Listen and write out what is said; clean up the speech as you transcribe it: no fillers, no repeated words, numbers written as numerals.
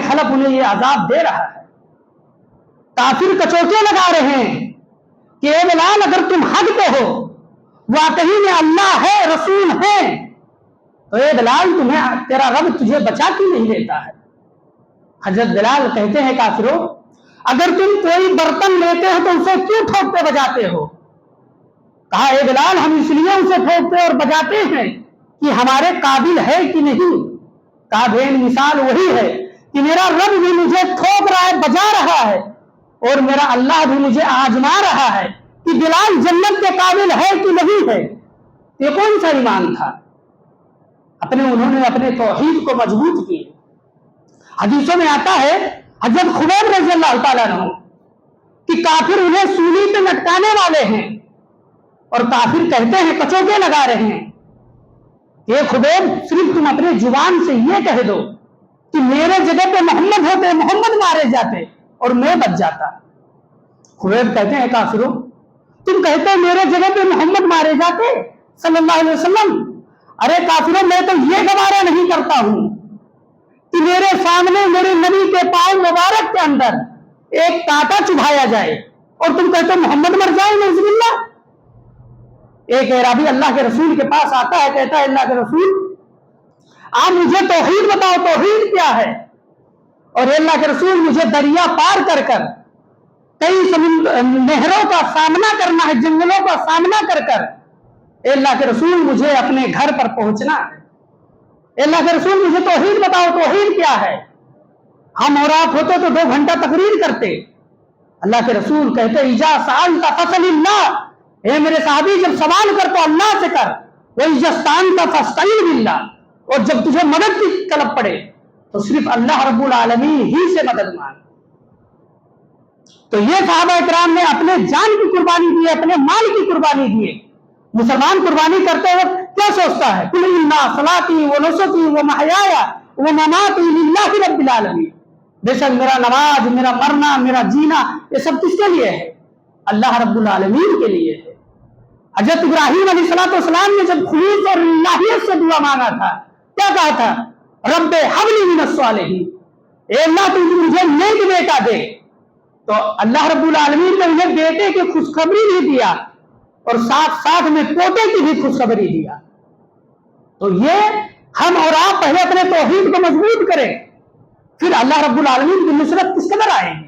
خلق انہیں یہ عذاب دے رہا ہے۔ کافر کچوکے لگا رہے ہیں کہ اے بلال اگر تم حق پہ ہو، واقعی میں اللہ ہے، رسول ہے، تو اے بلال تیرا رب تجھے بچا کیوں نہیں لیتا ہے؟ حضرت بلال کہتے ہیں کافروں اگر تم کوئی برتن لیتے ہو تو اسے کیوں ٹھوکتے بجاتے ہو؟ کہا اے بلال ہم اس لیے اسے ٹھوکتے اور بجاتے ہیں کہ ہمارے قابل ہے کہ نہیں۔ کہا بہن مثال وہی ہے کہ میرا رب بھی مجھے ٹھوک رہا ہے، بجا رہا ہے، اور میرا اللہ بھی مجھے آزما رہا ہے کہ بلال جنت کے قابل ہے کہ نہیں ہے۔ یہ کون سا ایمان تھا؟ انہوں نے اپنے توحید کو مضبوط کیے۔ حدیثوں میں آتا ہے حضرت خبیب رضی اللہ تعالیٰ عنہ کہ کافر انہیں سولی پہ لٹکانے والے ہیں، اور کافر کہتے ہیں کچوکے لگا رہے ہیں کہ خبیب صرف تم اپنے زبان سے یہ کہہ دو کہ میرے جگہ پہ محمد ہوتے، محمد مارے جاتے اور میں بچ جاتا۔ خبیب کہتے ہیں کافروں تم کہتے میرے جگہ پہ محمد مارے جاتے صلی اللہ علیہ وسلم، ارے کافروں میں تو یہ گوارا نہیں کرتا ہوں کہ میرے سامنے میرے نبی کے پاؤں مبارک کے اندر ایک کانٹا چبھایا جائے اور تم کہتے ہو محمد مر جائے نعوذ باللہ۔ ایک اعرابی اللہ کے رسول کے پاس آتا ہے، کہتا ہے اللہ کے رسول آپ مجھے توحید بتاؤ، توحید کیا ہے؟ اور اللہ کے رسول مجھے دریا پار کر کر کئی نہروں کا سامنا کرنا ہے، جنگلوں کا سامنا کر کر اے اللہ کے رسول مجھے اپنے گھر پر پہنچنا ہے۔ اے اللہ کے رسول مجھے توحید بتاؤ، توحید کیا ہے؟ ہم اور آپ ہوتے تو 2 گھنٹہ تقریر کرتے۔ اللہ کے رسول کہتے اذا سألت فاسأل اللہ، اے میرے صحابی جب سوال کر تو اللہ سے کر، وَإِذَا اسْتَعَنْتَ فَاسْتَعِنْ بِاللَّهِ، اور جب تجھے مدد کی طلب پڑے تو صرف اللہ رب العالمین ہی سے مدد مانگ۔ تو یہ صحابہ اکرام نے اپنے جان کی قربانی دی، اپنے مال کی قربانی دی۔ مسلمان قربانی کرتے وقت کیا سوچتا ہے؟ قُلْ إِنَّ صَلَاتِي وَنُسُكِي وَمَحْيَايَ وَمَمَاتِي لِلَّهِ رَبِّ الْعَالَمِينَ، بے شک میرا نماز، میرا مرنا، میرا جینا، یہ سب کس کے لیے ہے؟ اللہ رب العالمین کے لیے ہے۔ حضرت ابراہیم علیہ السلام نے جب خلوص اور الہیت سے دعا مانگا تھا کیا کہا تھا؟ رب حب لی من الصالحین، اے اللہ تو مجھے نیک بیٹا دے۔ تو اللہ رب العالمین نے انہیں بیٹے کی خوشخبری بھی دیا اور ساتھ ساتھ میں پوتے کی بھی خوشخبری دیا۔ تو یہ ہم اور آپ پہلے اپنے توحید کو مضبوط کریں، پھر اللہ رب العالمین کی نصرت کس قدر آئے گی۔